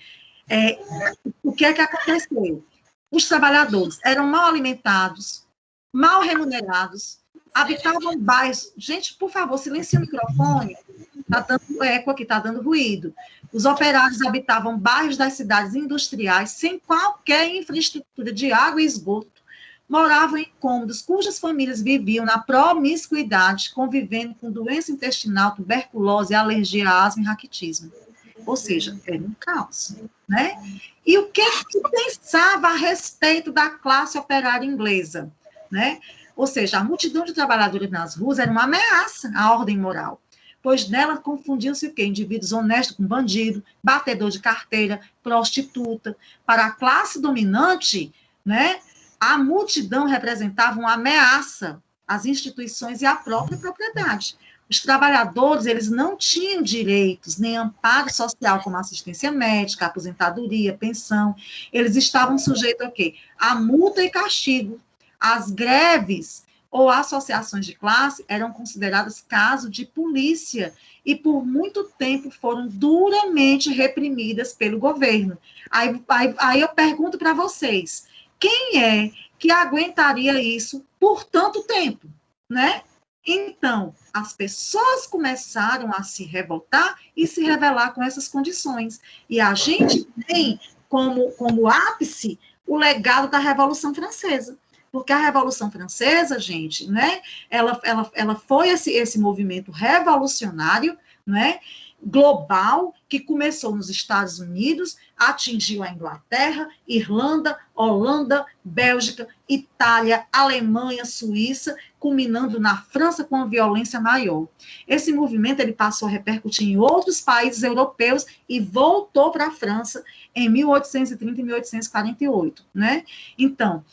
O que é que aconteceu? Os trabalhadores eram mal alimentados, mal remunerados, habitavam bairros. Gente, por favor, silencie o microfone. Está dando eco aqui, está dando ruído. Os operários habitavam bairros das cidades industriais sem qualquer infraestrutura de água e esgoto. Moravam em cômodos cujas famílias viviam na promiscuidade, convivendo com doença intestinal, tuberculose, alergia, asma e raquitismo. Ou seja, era um caos, né? E o que se pensava a respeito da classe operária inglesa, né? Ou seja, a multidão de trabalhadores nas ruas era uma ameaça à ordem moral, pois nela confundiam-se o quê? Indivíduos honestos com bandido, batedor de carteira, prostituta. Para a classe dominante, né? A multidão representava uma ameaça às instituições e à própria propriedade. Os trabalhadores, eles não tinham direitos, nem amparo social, como assistência médica, aposentadoria, pensão. Eles estavam sujeitos a quê? A multa e castigo. As greves ou associações de classe eram consideradas caso de polícia e, por muito tempo, foram duramente reprimidas pelo governo. Aí eu pergunto para vocês, quem é que aguentaria isso por tanto tempo, né? Então, as pessoas começaram a se revoltar e se rebelar com essas condições. E a gente tem como ápice o legado da Revolução Francesa. Porque a Revolução Francesa, gente, né, ela foi esse movimento revolucionário, né, global, que começou nos Estados Unidos, atingiu a Inglaterra, Irlanda, Holanda, Bélgica, Itália, Alemanha, Suíça, culminando na França com a violência maior. Esse movimento ele passou a repercutir em outros países europeus e voltou para a França em 1830 e 1848, né? Então,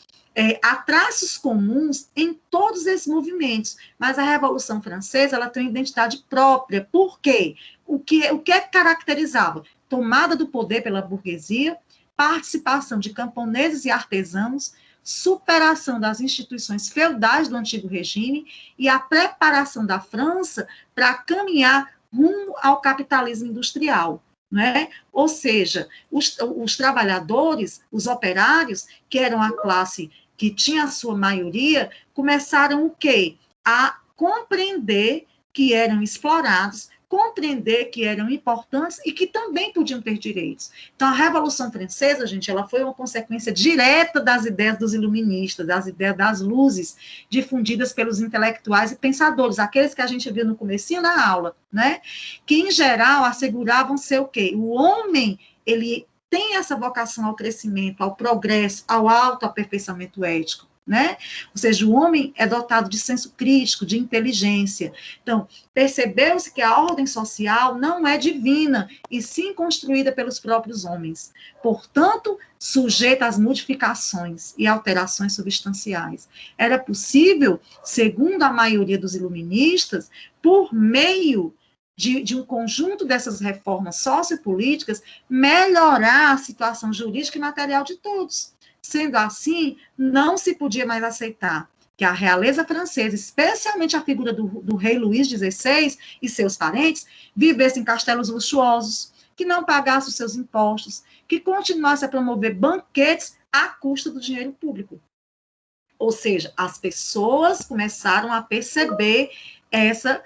há traços comuns em todos esses movimentos, mas a Revolução Francesa ela tem uma identidade própria. Por quê? O que caracterizava? Tomada do poder pela burguesia, participação de camponeses e artesãos, superação das instituições feudais do antigo regime e a preparação da França para caminhar rumo ao capitalismo industrial. Né? Ou seja, os trabalhadores, os operários, que eram a classe que tinha a sua maioria, começaram o quê? A compreender que eram explorados, compreender que eram importantes e que também podiam ter direitos. Então, a Revolução Francesa, gente, ela foi uma consequência direta das ideias dos iluministas, das ideias das luzes difundidas pelos intelectuais e pensadores, aqueles que a gente viu no comecinho da aula, né? Que, em geral, asseguravam ser o quê? O homem, ele tem essa vocação ao crescimento, ao progresso, ao autoaperfeiçoamento ético, né? Ou seja, o homem é dotado de senso crítico, de inteligência. Então, percebeu-se que a ordem social não é divina, e sim construída pelos próprios homens. Portanto, sujeita às modificações e alterações substanciais. Era possível, segundo a maioria dos iluministas, por meio de um conjunto dessas reformas sociopolíticas, melhorar a situação jurídica e material de todos. Sendo assim, não se podia mais aceitar que a realeza francesa, especialmente a figura do rei Luís XVI e seus parentes, vivessem em castelos luxuosos, que não pagassem os seus impostos, que continuassem a promover banquetes à custa do dinheiro público. Ou seja, as pessoas começaram a perceber essa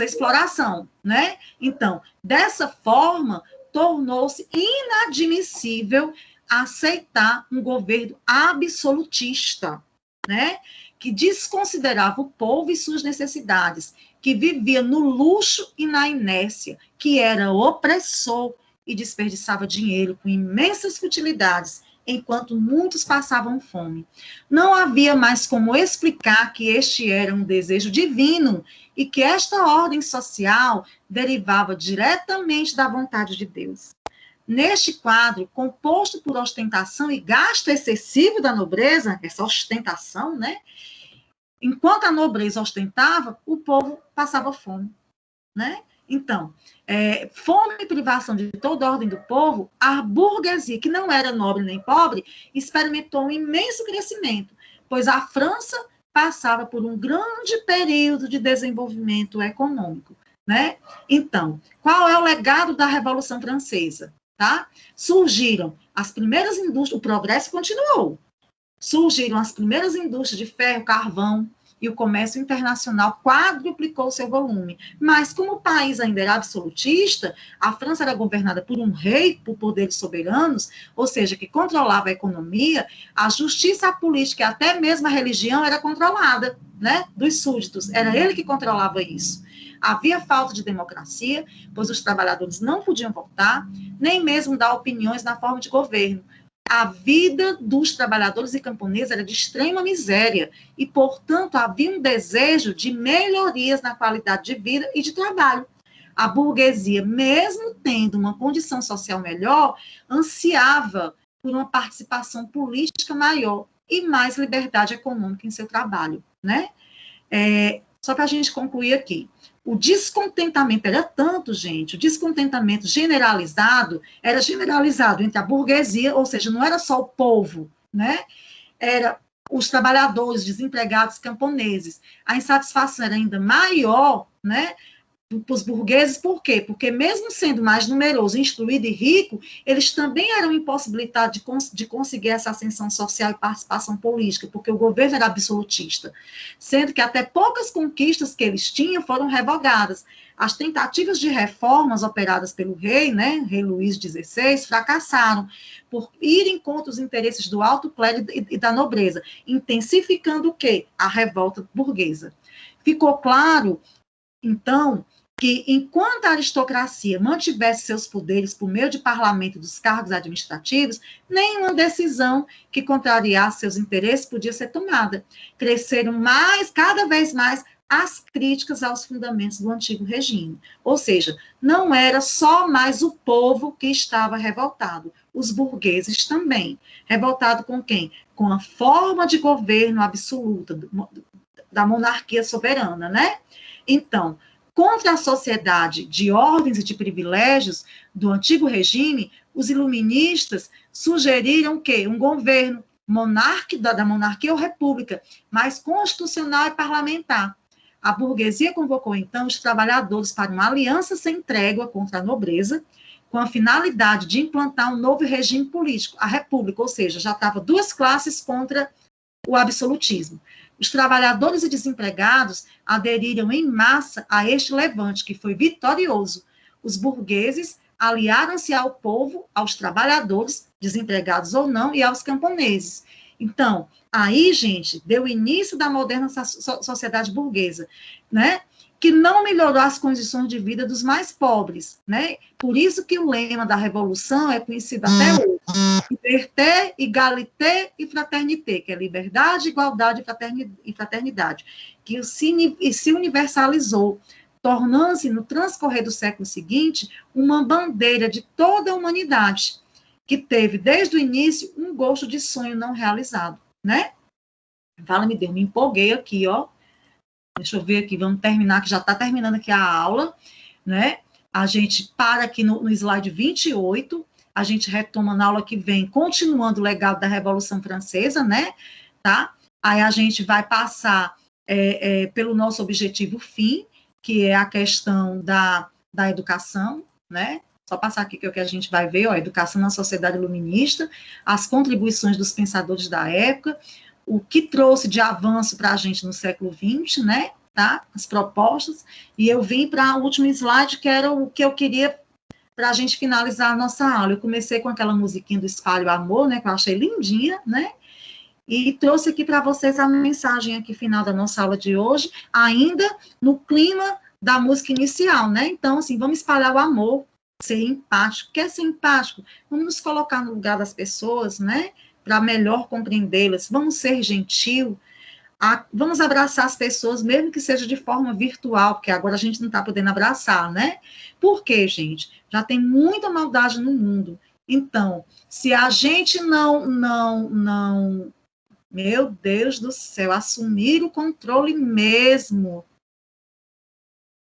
exploração, né? Então, dessa forma, tornou-se inadmissível aceitar um governo absolutista, né? Que desconsiderava o povo e suas necessidades, que vivia no luxo e na inércia, que era opressor e desperdiçava dinheiro com imensas futilidades, enquanto muitos passavam fome. Não havia mais como explicar que este era um desejo divino e que esta ordem social derivava diretamente da vontade de Deus. Neste quadro, composto por ostentação e gasto excessivo da nobreza, essa ostentação, né? Enquanto a nobreza ostentava, o povo passava fome, né? Então, fome e privação de toda a ordem do povo, a burguesia, que não era nobre nem pobre, experimentou um imenso crescimento, pois a França passava por um grande período de desenvolvimento econômico, né? Então, qual é o legado da Revolução Francesa? Tá? Surgiram as primeiras indústrias, o progresso continuou. Surgiram as primeiras indústrias de ferro, carvão, e o comércio internacional quadruplicou seu volume. Mas, como o país ainda era absolutista, a França era governada por um rei, por poderes soberanos, ou seja, que controlava a economia, a justiça, a política e até mesmo a religião era controlada, né, dos súditos. Era ele que controlava isso. Havia falta de democracia, pois os trabalhadores não podiam votar, nem mesmo dar opiniões na forma de governo. A vida dos trabalhadores e camponeses era de extrema miséria e, portanto, havia um desejo de melhorias na qualidade de vida e de trabalho. A burguesia, mesmo tendo uma condição social melhor, ansiava por uma participação política maior e mais liberdade econômica em seu trabalho, né? Só para a gente concluir aqui. O descontentamento era tanto, gente, o descontentamento generalizado era generalizado entre a burguesia, ou seja, não era só o povo, né? Era os trabalhadores, desempregados, camponeses. A insatisfação era ainda maior, né? para os burgueses, por quê? Porque mesmo sendo mais numeroso, instruído e rico, eles também eram impossibilitados de conseguir essa ascensão social e participação política, porque o governo era absolutista, sendo que até poucas conquistas que eles tinham foram revogadas. As tentativas de reformas operadas pelo rei, né, rei Luís XVI, fracassaram por irem contra os interesses do alto clero e da nobreza, intensificando o quê? A revolta burguesa. Ficou claro, então, que enquanto a aristocracia mantivesse seus poderes por meio de parlamento e dos cargos administrativos, nenhuma decisão que contrariasse seus interesses podia ser tomada. Cresceram cada vez mais, as críticas aos fundamentos do antigo regime. Ou seja, não era só mais o povo que estava revoltado, os burgueses também. Revoltado com quem? Com a forma de governo absoluta da monarquia soberana, né? Então, contra a sociedade de ordens e de privilégios do antigo regime, os iluministas sugeriram que um governo da monarquia ou república, mas constitucional e parlamentar. A burguesia convocou, então, os trabalhadores para uma aliança sem trégua contra a nobreza, com a finalidade de implantar um novo regime político, a república, ou seja, já estava duas classes contra o absolutismo. Os trabalhadores e desempregados aderiram em massa a este levante, que foi vitorioso. Os burgueses aliaram-se ao povo, aos trabalhadores, desempregados ou não, e aos camponeses. Então, aí, gente, deu início da moderna sociedade burguesa, né? Que não melhorou as condições de vida dos mais pobres, né? Por isso que o lema da Revolução é conhecido até hoje. Liberté, égalité e fraternité, que é liberdade, igualdade e fraternidade, que se universalizou, tornando-se, no transcorrer do século seguinte, uma bandeira de toda a humanidade, que teve, desde o início, um gosto de sonho não realizado, né? Fala-me Deus, me empolguei aqui, ó. Deixa eu ver aqui, vamos terminar, que já está terminando aqui a aula, né? A gente para aqui no slide 28, a gente retoma na aula que vem, continuando o legado da Revolução Francesa, né? Tá? Aí a gente vai passar pelo nosso objetivo fim, que é a questão da educação, né? Só passar aqui que é o que a gente vai ver, ó, educação na sociedade iluminista, as contribuições dos pensadores da época, o que trouxe de avanço para a gente no século XX, né? Tá? As propostas, e eu vim para o último slide, que era o que eu queria para a gente finalizar a nossa aula. Eu comecei com aquela musiquinha do Espalho Amor, né? Que eu achei lindinha, né? E trouxe aqui para vocês a mensagem aqui final da nossa aula de hoje, ainda no clima da música inicial, né? Então, assim, vamos espalhar o amor, ser empático. Quer ser empático? Vamos nos colocar no lugar das pessoas, né? Para melhor compreendê-las. Vamos ser gentil. Vamos abraçar as pessoas, mesmo que seja de forma virtual, porque agora a gente não está podendo abraçar, né? Por quê, gente? Já tem muita maldade no mundo. Então, se a gente não, meu Deus do céu, assumir o controle mesmo.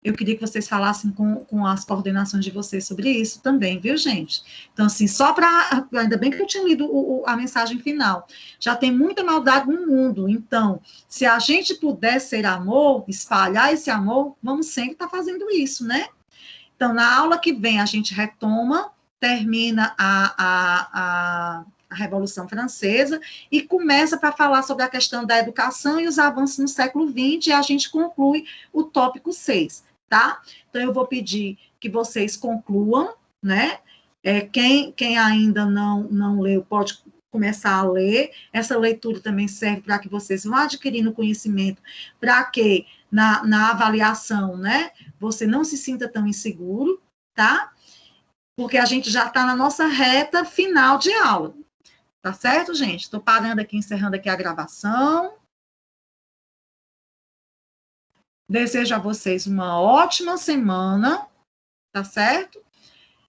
Eu queria que vocês falassem com as coordenações de vocês sobre isso também, viu, gente? Então, assim, só para... Ainda bem que eu tinha lido a mensagem final. Já tem muita maldade no mundo. Então, se a gente puder ser amor, espalhar esse amor, vamos sempre estar fazendo isso, né? Então, na aula que vem, a gente retoma, termina a Revolução Francesa e começa para falar sobre a questão da educação e os avanços no século XX, e a gente conclui o tópico 6. Tá? Então, eu vou pedir que vocês concluam, né? Quem ainda não leu, pode começar a ler. Essa leitura também serve para que vocês vão adquirindo conhecimento, para que na avaliação, né, você não se sinta tão inseguro, tá? Porque a gente já está na nossa reta final de aula. Tá certo, gente? Estou parando aqui, encerrando aqui a gravação. Desejo a vocês uma ótima semana, tá certo?